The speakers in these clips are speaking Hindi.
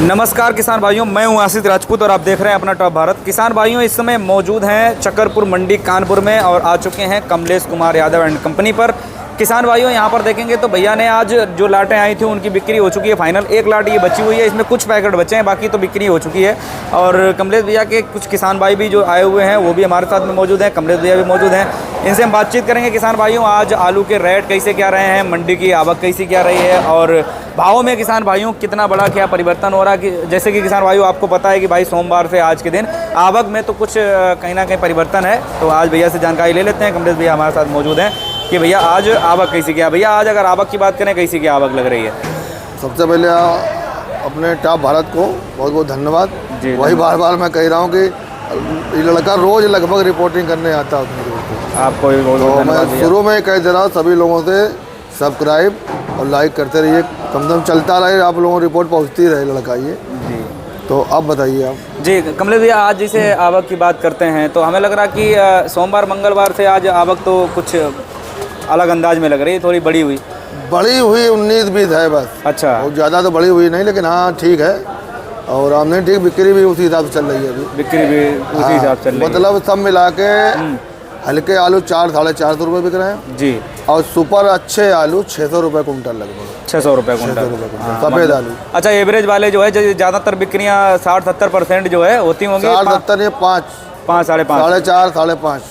नमस्कार किसान भाइयों, मैं हूं आशीष राजपूत और आप देख रहे हैं अपना टॉप भारत। किसान भाइयों, इस समय मौजूद हैं चक्करपुर मंडी कानपुर में और आ चुके हैं कमलेश कुमार यादव एंड कंपनी पर। किसान भाइयों, यहां पर देखेंगे तो भैया ने आज जो लाटें आई थी उनकी बिक्री हो चुकी है फाइनल। एक लाट ये बची हुई है, इसमें कुछ पैकेट बचे हैं, बाकी तो बिक्री हो चुकी है। और कमलेश भैया के कुछ किसान भाई भी जो आए हुए हैं वो भी हमारे साथ में मौजूद हैं। कमलेश भैया भी मौजूद हैं, इनसे हम बातचीत करेंगे। किसान भाइयों, आज आलू के रेट कैसे क्या रहे हैं, मंडी की आवक कैसी क्या रही है और भाव में किसान भाइयों कितना बड़ा क्या परिवर्तन हो रहा है। कि जैसे कि किसान भाइयों आपको पता है कि भाई सोमवार से आज के दिन आवक में तो कुछ कहीं ना कहीं परिवर्तन है। तो आज भैया से जानकारी ले लेते हैं। कमलेश भैया हमारे साथ मौजूद हैं कि भैया आज आवक कैसी क्या। भैया आज अगर आवक की बात करें, कैसी क्या आवक लग रही है? सबसे पहले अपने टॉप भारत को बहुत बहुत धन्यवाद। वही बार बार मैं कह रहा हूँ कि ये लड़का रोज़ लगभग रिपोर्टिंग करने आता है अपने को। आपको भी बहुत तो मैं शुरू में कह दे रहा हूँ सभी लोगों से सब्सक्राइब और लाइक करते रहिए, कम से कम चलता रहे, आप लोगों को रिपोर्ट पहुँचती रहे लड़का ये जी। तो अब बताइए आप। जी कमलेश भैया, आज जैसे आवक की बात करते हैं तो हमें लग रहा कि सोमवार मंगलवार से आज आवक तो कुछ अलग अंदाज में लग रही है, थोड़ी बड़ी हुई 19-20 है बस। अच्छा, बहुत ज़्यादा तो बड़ी हुई नहीं, लेकिन हाँ ठीक है। और आमदनी ठीक, बिक्री भी उसी हिसाब से चल रही है अभी। बिक्री भी उसी हिसाब से चल रही है। मतलब सब मिला के हल्के आलू 400-450 रुपये बिक रहे हैं जी। और सुपर अच्छे आलू 600 रुपये कुंटल, लगभग 600 रुपये कुंटल सफ़ेद आलू। अच्छा, एवरेज वाले जो है ज़्यादातर बिक्रियाँ 60-70% जो है होती होंगी। 60-70 ये 5 साढ़े पाँच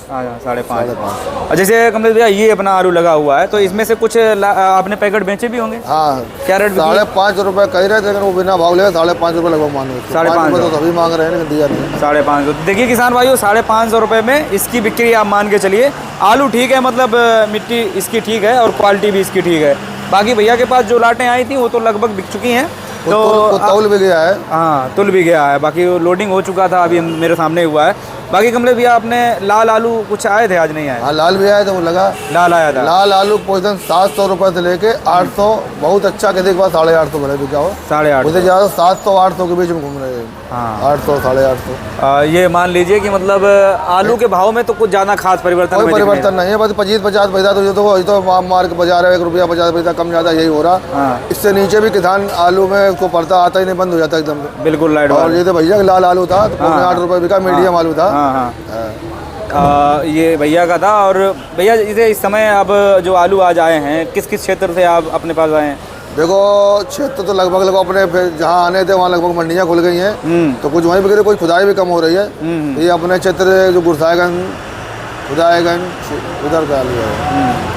5.5 जैसे कमलेश भैया ये अपना आलू लगा हुआ है तो इसमें से कुछ आपने पैकेट बेचे भी होंगे? हाँ, क्या रेट? 5.5 रुपये कह रहे थे, लेकिन वो बिना भाव ले 5.5 रुपये लगभग मानो। 5.5 तो सभी मांग रहे हैं, लेकिन दिया नहीं। 550। देखिए किसान भाइयों, 550 रुपये में इसकी बिक्री आप मान के चलिए। आलू ठीक है, मतलब मिट्टी इसकी ठीक है और क्वालिटी भी इसकी ठीक है। बाकी भैया के पास जो लाटें आई थी वो तो लगभग बिक चुकी हैं। तो तौल भी गया है। हाँ, तुल भी गया है, बाकी लोडिंग हो चुका था, अभी मेरे सामने हुआ है। बाकी कमलेश भैया, आपने लाल आलू कुछ आए थे, आज नहीं आए? हाँ, लाल भी आया था, वो लगा लाल आया था। लाल आलू पोजीशन 700 रुपये से लेके 800, बहुत अच्छा किसी के पास 850 भले बिका हो। 850 मुझे ज़्यादा 700-800 के बीच में घूम रहे हैं। हाँ, 800-850। ये मान लीजिए कि मतलब आलू के भाव में तो कुछ ज़्यादा खास परिवर्तन कोई परिवर्तन नहीं है, बस 25-50 पैसा तो मार के बाजार है, 1 रुपया 50 पैसा कम ज़्यादा यही हो रहा। इससे नीचे भी किसान आलू में उसको पड़ता आता ही नहीं, बंद हो जाता एकदम से। बिल्कुल लाइट। और ये तो भैया लाल आलू था तो 8 रुपये बिका, मीडियम आलू था। ये भैया का था। और भैया इस समय अब जो आलू आज आए हैं, किस किस क्षेत्र से आप अपने पास आए हैं? देखो, क्षेत्र तो लगभग अपने जहाँ आने थे वहाँ लगभग मंडियाँ खुल गई हैं, तो कुछ वहीं बिक रही, कोई खुदाई भी कम हो रही है। ये अपने क्षेत्र जो गुरसाईगंज, खुदाईगंज, उधर का आलू है।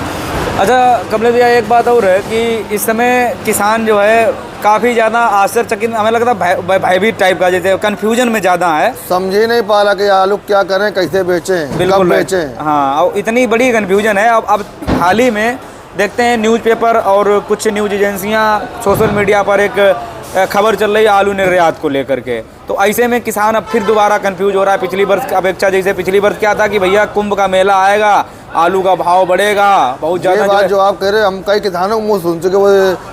अच्छा कमलेश भैया, एक बात और है कि इस समय किसान जो है काफ़ी ज़्यादा आश्चर्यचकित, हमें लगता है भयभीत टाइप का, जैसे कन्फ्यूजन में ज़्यादा है। समझ ही नहीं पा रहा कि आलू क्या करें, कैसे बेचें, कब बेचें। हाँ, और इतनी बड़ी कन्फ्यूजन है। अब हाल ही में देखते हैं न्यूज़पेपर और कुछ न्यूज़ एजेंसियाँ, सोशल मीडिया पर एक खबर चल रही है आलू निर्यात को लेकर के। तो ऐसे में किसान अब फिर दोबारा कंफ्यूज हो रहा है। पिछली वर्ष की अपेक्षा, जैसे पिछली वर्ष क्या था कि भैया कुंभ का मेला आएगा, आलू का भाव बढ़ेगा बहुत ज़्यादा। बात जो आप कह रहे हैं, हम कई किसानों को मुँह सुन चुके, वो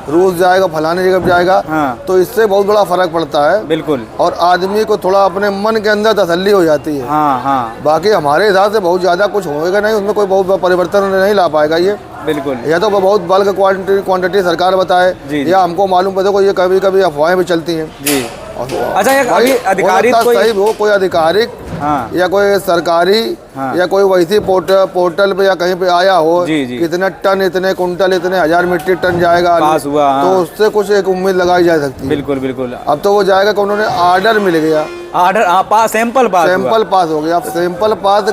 रूस जाएगा, फलाने जगह जाएगा। हाँ। तो इससे बहुत बड़ा फर्क पड़ता है। बिल्कुल। और आदमी को थोड़ा अपने मन के अंदर तसल्ली हो जाती है। हाँ हाँ। बाकी हमारे हिसाब से बहुत ज़्यादा कुछ होएगा नहीं, उसमें कोई बहुत परिवर्तन नहीं ला पाएगा ये। बिल्कुल। या तो बहुत बल्क क्वांटिटी सरकार बताए, या हमको मालूम पड़े, ये कभी कभी अफवाहें भी चलती हैं जी। अच्छा, एक आधिकारिक कोई आधिकारिक या कोई सरकारी या कोई वैसी पोर्टल पे या कहीं पे आया हो कितने टन, इतने कुंटल, इतने 1000 मीट्रिक टन जाएगा पास हुआ, तो उससे कुछ एक उम्मीद लगाई जा सकती है। बिल्कुल बिल्कुल। अब तो वो जाएगा कि उन्होंने आर्डर मिल गया, आर्डर सैंपल पास हो गया। अब सैंपल पास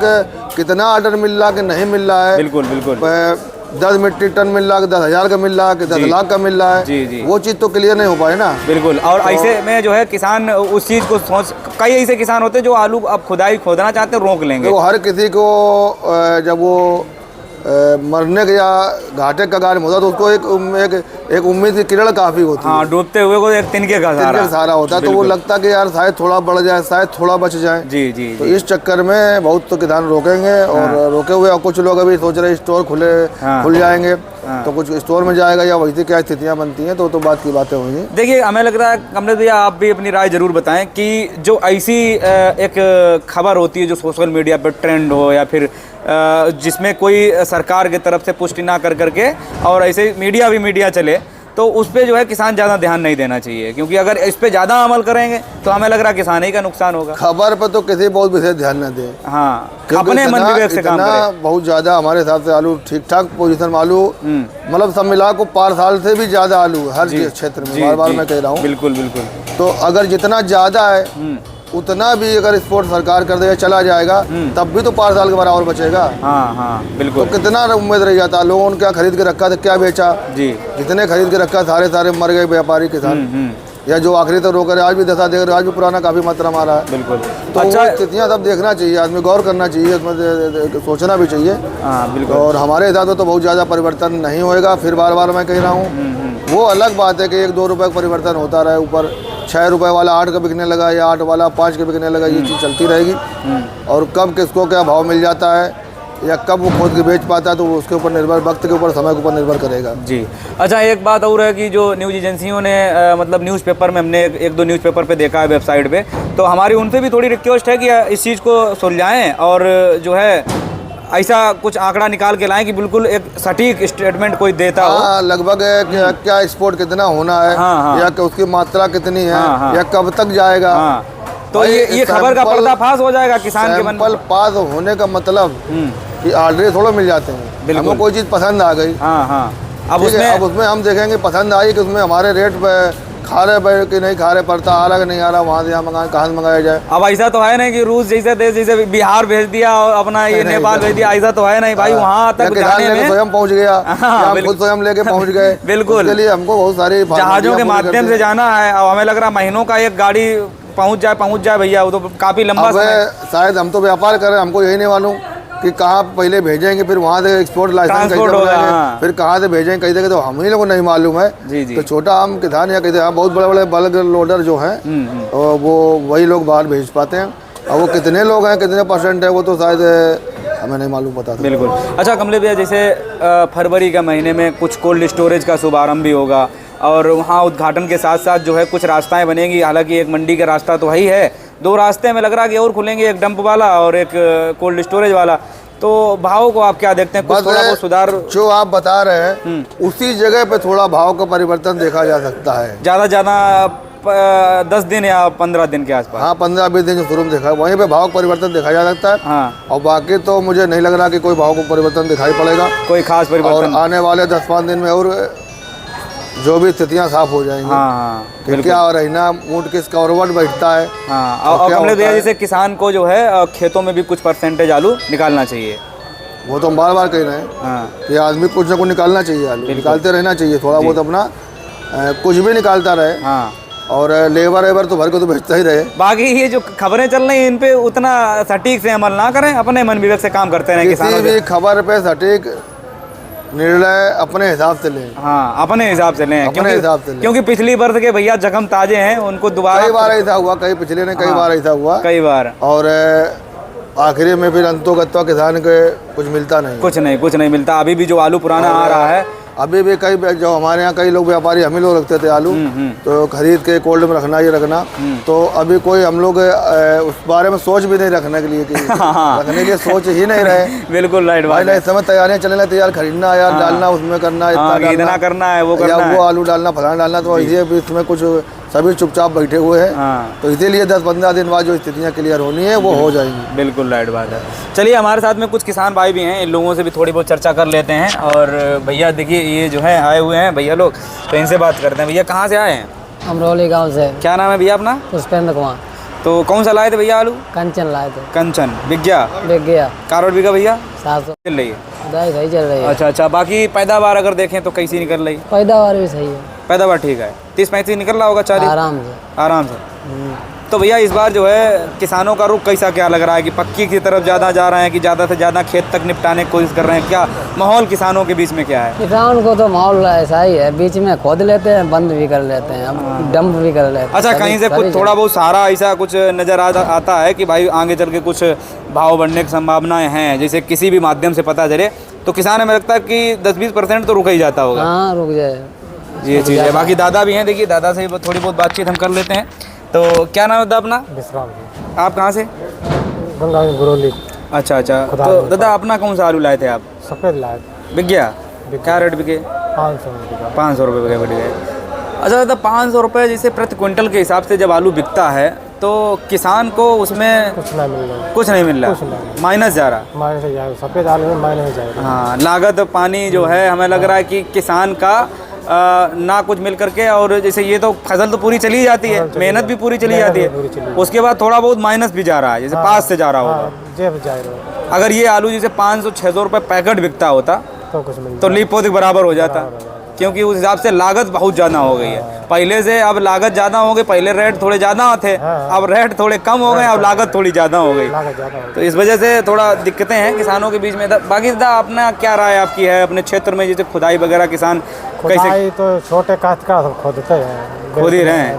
कितना आर्डर मिल रहा कि नहीं मिल रहा है। बिल्कुल बिल्कुल। 10 मीट्रिक टन मिल रहा है, 10,000 का मिल रहा है, 10 लाख का मिल रहा है। जी जी। वो चीज़ तो क्लियर नहीं हो पाए ना। बिल्कुल। और ऐसे में जो है किसान उस चीज़ को सोच, कई ऐसे किसान होते हैं जो आलू अब खुदाई खोदना चाहते हैं, रोक लेंगे। तो हर किसी को जब वो मरने के या घाटे का गार होता है तो उसको एक उम्मीद की किरण काफ़ी होती है। हाँ, डूबते हुए को एक तिनके का सहारा होता है। तो वो लगता है कि यार शायद थोड़ा बढ़ जाए, शायद थोड़ा बच जाए। जी जी। तो इस चक्कर में बहुत तो किसान रोकेंगे। और रोके हुए, और कुछ लोग अभी सोच रहे स्टोर खुल जाएंगे, तो कुछ स्टोर में जाएगा या वैसी क्या स्थितियाँ बनती हैं, तो बात की बातें होंगी। देखिए, हमें लग रहा है कमलेश भैया, आप भी अपनी राय जरूर बताएं कि जो ऐसी एक खबर होती है जो सोशल मीडिया पर ट्रेंड हो, या फिर जिसमें कोई सरकार की तरफ से पुष्टि ना कर करके और ऐसे मीडिया चले, तो उस पे जो है किसान ज़्यादा ध्यान नहीं देना चाहिए, क्योंकि अगर इस पे ज़्यादा अमल करेंगे तो हमें लग रहा है किसान ही का नुकसान होगा। खबर पर तो किसी बहुत विशेष ध्यान न दे। हाँ, अपने मन विवेक से काम करें। बहुत ज़्यादा हमारे हिसाब से आलू ठीक ठाक पोजीशन में आलू, मतलब सब मिला को 5 साल से भी ज़्यादा आलू हर क्षेत्र में, बार बार मैं कह रहा हूँ। बिल्कुल बिल्कुल। तो अगर जितना ज़्यादा है उतना भी अगर सपोर्ट सरकार कर देगा चला जाएगा, तब भी तो 5 साल के बराबर बचेगा। हाँ हाँ बिल्कुल। तो कितना उम्मीद रह जाता, लोगों ने क्या खरीद के रखा था, क्या बेचा जी, जितने खरीद के रखा सारे मर गए व्यापारी किसान, या जो आखिरी तक रोक रहे, आज भी दशा देख रहे, आज भी पुराना काफी मात्रा मारा है। बिल्कुल। तो अच्छा, स्थितियाँ सब देखना चाहिए, आदमी गौर करना चाहिए, उसमें सोचना भी चाहिए। बिल्कुल। और हमारे हिसाब से तो बहुत ज़्यादा परिवर्तन नहीं होएगा। फिर बार बार मैं कह रहा हूँ, वो अलग बात है कि 1-2 रुपये का परिवर्तन होता रहे, ऊपर 6 रुपये वाला 8 का बिकने लगा या 8 वाला 5 का बिकने लगा, ये चीज़ चलती रहेगी। और कब किसको क्या भाव मिल जाता है या कब वो खोद के बेच पाता है, तो उसके ऊपर निर्भर, वक्त के ऊपर, समय के ऊपर निर्भर करेगा जी। अच्छा, एक बात और है कि जो न्यूज़ एजेंसियों ने मतलब न्यूज़पेपर में हमने 1-2 न्यूज़पेपर पे देखा है, वेबसाइट पे, तो हमारी उनसे भी थोड़ी रिक्वेस्ट है कि इस चीज़ को सुलझाएं और जो है ऐसा कुछ आंकड़ा निकाल के लाएं कि बिल्कुल एक सटीक स्टेटमेंट कोई देता हो। लगभग क्या एक्सपोर्ट कितना होना है, या उसकी मात्रा कितनी है, या कब तक जाएगा। तो ये खबर का पर्दाफाश हो जाएगा किसान के मन में। पास होने का मतलब कि ऑर्डर थोड़ा मिल जाते हैं, हमको कोई चीज़ पसंद आ गई, अब उसमें हम देखेंगे पसंद आई कि उसमें हमारे रेट पे खा रहे कि नहीं खा रहे, पड़ता आ रहा कि नहीं आ रहा, वहाँ से यहाँ मंगाए, कहाँ से मंगाया जाए। अब ऐसा तो है नहीं कि रूस जैसे देश, जैसे बिहार भेज दिया और अपना ये नेपाल भेज दिया, ऐसा तो है नहीं भाई। वहाँ तक जाने में स्वयं पहुँच गया, हम खुद स्वयं लेके पहुँच गए। बिल्कुल। इसके लिए हमको बहुत सारी जहाज़ों के माध्यम से जाना है, और हमें लग रहा महीनों का एक गाड़ी पहुँच जाए भैया, वो तो काफ़ी लंबा समय। शायद हम तो व्यापार कर रहे हैं, हमको यही नहीं मालूम कि कहाँ पहले भेजेंगे, फिर वहाँ से एक्सपोर्ट लाइसेंस कैसे बनाएंगे, फिर कहाँ से भेजेंगे कई जगह, तो हम ही लोगों को नहीं मालूम है। जी। तो छोटा हम किसान या कहते हैं बहुत बड़े बल्क लोडर जो हैं वो वही लोग बाहर भेज पाते हैं, और वो कितने लोग हैं, कितने % है, वो तो शायद हमें नहीं मालूम पता था। बिल्कुल। अच्छा कमलेश भैया, जैसे फरवरी के महीने में कुछ कोल्ड स्टोरेज का शुभारम्भ भी होगा, और वहाँ उद्घाटन के साथ साथ जो है कुछ रास्ताएँ बनेंगी। हालाँकि एक मंडी का रास्ता तो वही है, 2 रास्ते में लग रहा है कि और खुलेंगे, एक डंप वाला और एक कोल्ड स्टोरेज वाला। तो भाव को आप क्या देखते हैं, कुछ थोड़ा बहुत सुधार जो आप बता रहे हैं उसी जगह पे थोड़ा भाव का परिवर्तन देखा जा सकता है, ज़्यादा 10 दिन या 15 दिन के आसपास। हाँ, 15-20 दिन जो शुरू में देखा, वहीं पे भाव परिवर्तन देखा जा सकता है। हाँ। और बाकी तो मुझे नहीं लग रहा कि कोई भाव को परिवर्तन दिखाई पड़ेगा, कोई खास परिवर्तन। और आने वाले 10-5 दिन में और जो भी स्थितियाँ साफ हो जाएंगी। हाँ, क्या रहना ऊँट किस कॉरवट बैठता है। हाँ, और कमलेश भैया, जैसे किसान को जो है खेतों में भी कुछ % आलू निकालना चाहिए, वो तो हम बार बार कह रहे हैं। हाँ। कि आदमी कुछ ना कुछ निकालना चाहिए, आलू निकालते रहना चाहिए, थोड़ा बहुत अपना कुछ भी निकालता रहे। हाँ। और लेबर तो भर को तो बेचता ही रहे। बाकी ये जो खबरें चल रही हैं, इन पे उतना सटीक से अमल ना करें, अपने मन विवेक से काम करते रहें। किसी भी खबर पे सटीक निर्णय अपने हिसाब से लें। हाँ, अपने हिसाब से लें, अपने हिसाब से लें, क्योंकि पिछली वर्ष के भैया जख्म ताजे हैं, उनको दोबारा कई बार ऐसा हुआ, कई पिछले ने कई बार ऐसा हुआ, कई बार। और आखिरी में फिर अंतोगत्वा किसान के कुछ मिलता नहीं, कुछ नहीं मिलता। अभी भी जो आलू पुराना आ रहा है, अभी भी कई जो हमारे यहाँ कई लोग व्यापारी हम ही लोग रखते थे आलू, तो खरीद के कोल्ड में रखना, ये रखना, तो अभी कोई हम लोग उस बारे में सोच भी नहीं रखने के लिए कि रखने के लिए सोच ही नहीं रहे। बिल्कुल राइट बात है। इस समय तैयारियां चलने लगे, यार खरीदना, यार डालना, उसमें करना, इतना करना है, वो करना है, वो आलू डालना, फलाना डालना, तो इसमें कुछ सभी चुपचाप बैठे हुए हैं। तो इसीलिए 10-15 दिन बाद जो स्थितियाँ क्लियर होनी है वो हो जाएंगी। बिल्कुल राइट बात है। चलिए, हमारे साथ में कुछ किसान भाई भी हैं, इन लोगों से भी थोड़ी बहुत चर्चा कर लेते हैं। और भैया देखिए, ये जो है आए हुए हैं भैया लोग, तो इनसे बात करते हैं। भैया कहाँ से आए हैं? अमरोली गाँव से। क्या नाम है भैया अपना? पुष्पेंद्र कुमार। तो कौन सा लाए थे भैया आलू? कंचन लाए थे। कंचन बिक गया कारवट बिका भैया? 700 चल रही है, सही चल रही है। अच्छा, बाकी पैदावार अगर देखें तो कैसी निकल रही? पैदावार भी सही है, पैदावार ठीक है, 30-35 निकल रहा होगा, 40 आराम से। तो भैया इस बार जो है किसानों का रुख कैसा क्या लग रहा है, कि पक्की की तरफ ज़्यादा जा रहे हैं, कि ज़्यादा से ज़्यादा खेत तक निपटाने की कोशिश कर रहे हैं? क्या माहौल किसानों के बीच में क्या है? किसान को तो माहौल ऐसा ही है, बीच में खोद लेते हैं, बंद भी कर लेते हैं, डंप भी कर लेते हैं। अच्छा, कहीं से कुछ थोड़ा बहुत सहारा ऐसा कुछ नज़र आता है कि भाई आगे चल के कुछ भाव बढ़ने की संभावनाएं हैं, जैसे किसी भी माध्यम से पता चले, तो किसान हमें लगता है कि 10-20% तो रुक ही जाता होगा। हाँ, रुक जाए, ये चीज़ है। बाकी दादा भी हैं, देखिए दादा से थोड़ी बहुत बातचीत हम कर लेते हैं। तो क्या नाम है दादा अपना? विश्राम जी। आप कहाँ से? गुरौली। अच्छा, तो दादा अपना कौन सा आलू लाए थे आप? सफ़ेद लाए थे। बिक गया? क्या रेट बिके? 500 रुपये। 500 रुपये बिक गए। अच्छा दादा, 500 रुपये जैसे प्रति क्विंटल के हिसाब से जब आलू बिकता है तो किसान को उसमें कुछ नहीं मिल रहा, कुछ नहीं मिल रहा, माइनस जा रहा। माइनस जाएगा, सफ़ेद आलू में माइनस जाएगा। हाँ, लागत पानी जो है हमें लग रहा है कि किसान का ना कुछ मिल करके, और जैसे ये तो फसल तो पूरी चली जाती है, मेहनत भी पूरी चली जाती है, उसके बाद थोड़ा बहुत माइनस भी जा रहा है, जैसे पास से जा रहा होगा। अगर ये आलू जैसे 500-600 रुपये पैकेट बिकता होता तो लीप पोत के बराबर हो जाता, क्योंकि उस हिसाब से लागत बहुत ज़्यादा हो गई है पहले से। अब लागत ज़्यादा हो गई, पहले रेट थोड़े ज़्यादा थे, अब रेट थोड़े कम हो गए, अब लागत थोड़ी ज़्यादा हो गई, तो इस वजह से थोड़ा दिक्कतें हैं किसानों के बीच में। बाकी दादा अपना क्या राय आपकी है अपने क्षेत्र में, जैसे खुदाई वगैरह किसान कैसे? तो छोटे काश्तकार सब खोदते हैं, खोद ही रहे हैं,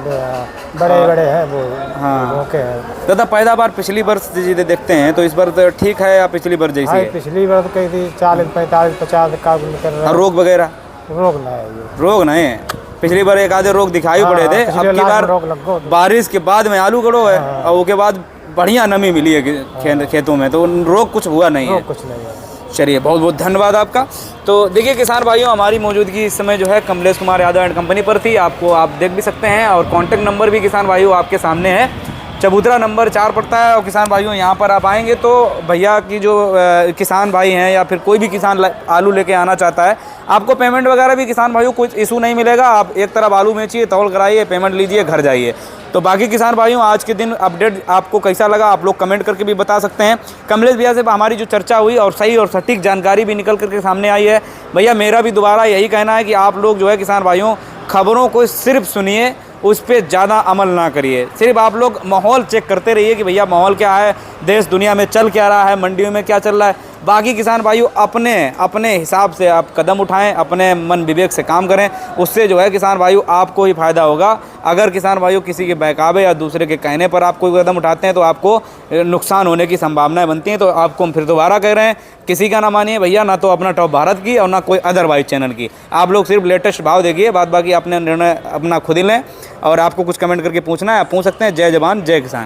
बड़े बड़े हैं वो। हाँ दादा, पैदावार पिछली वर्ष जैसे देखते हैं तो इस बार तो ठीक है या पिछली बार जैसी है? पिछली बार तो कही थी 40-45-50 का निकल रहा। रोग वगैरह? रोग नहीं है, रोग नहीं है। पिछली बार एक आधे रोग दिखाई पड़े थे, अब की बार बारिश के बाद में आलू गड़ो है और उसके बाद बढ़िया नमी मिली है खेतों में, तो रोग कुछ हुआ नहीं है। कुछ नहीं है। चलिए, बहुत बहुत धन्यवाद आपका। तो देखिए किसान भाइयों, हमारी मौजूदगी इस समय जो है कमलेश कुमार यादव एंड कंपनी पर थी, आपको आप देख भी सकते हैं, और कॉन्टैक्ट नंबर भी किसान भाइयों आपके सामने है, चबूतरा नंबर 4 पड़ता है। और किसान भाइयों यहाँ पर आप आएंगे तो भैया की जो किसान भाई हैं या फिर कोई भी किसान आलू लेके आना चाहता है, आपको पेमेंट वगैरह भी किसान भाइयों कुछ इशू नहीं मिलेगा। आप एक तरफ आलू बेचिए, तौल कराइए, पेमेंट लीजिए, घर जाइए। तो बाकी किसान भाइयों, आज के दिन अपडेट आपको कैसा लगा आप लोग कमेंट करके भी बता सकते हैं। कमलेश भैया से हमारी जो चर्चा हुई और सही और सटीक जानकारी भी निकल करके सामने आई है। भैया मेरा भी दोबारा यही कहना है कि आप लोग जो है किसान भाइयों, खबरों को सिर्फ सुनिए, उस पर ज़्यादा अमल ना करिए। सिर्फ आप लोग माहौल चेक करते रहिए कि भैया माहौल क्या है, देश दुनिया में चल क्या रहा है, मंडियों में क्या चल रहा है। बाकी किसान भाइयों अपने अपने हिसाब से आप कदम उठाएं, अपने मन विवेक से काम करें, उससे जो है किसान भाइयों आपको ही फ़ायदा होगा। अगर किसान भाइयों किसी के बहकावे या दूसरे के कहने पर आप कोई कदम उठाते हैं तो आपको नुकसान होने की संभावनाएं बनती हैं। तो आपको हम फिर दोबारा कह रहे हैं, किसी का ना मानिए भैया, ना तो अपना टॉप भारत की और ना कोई अदरवाइज चैनल की। आप लोग सिर्फ लेटेस्ट भाव देखिए, बात बाकी अपने निर्णय अपना खुद ही लें। और आपको कुछ कमेंट करके पूछना है आप पूछ सकते हैं। जय जवान जय किसान।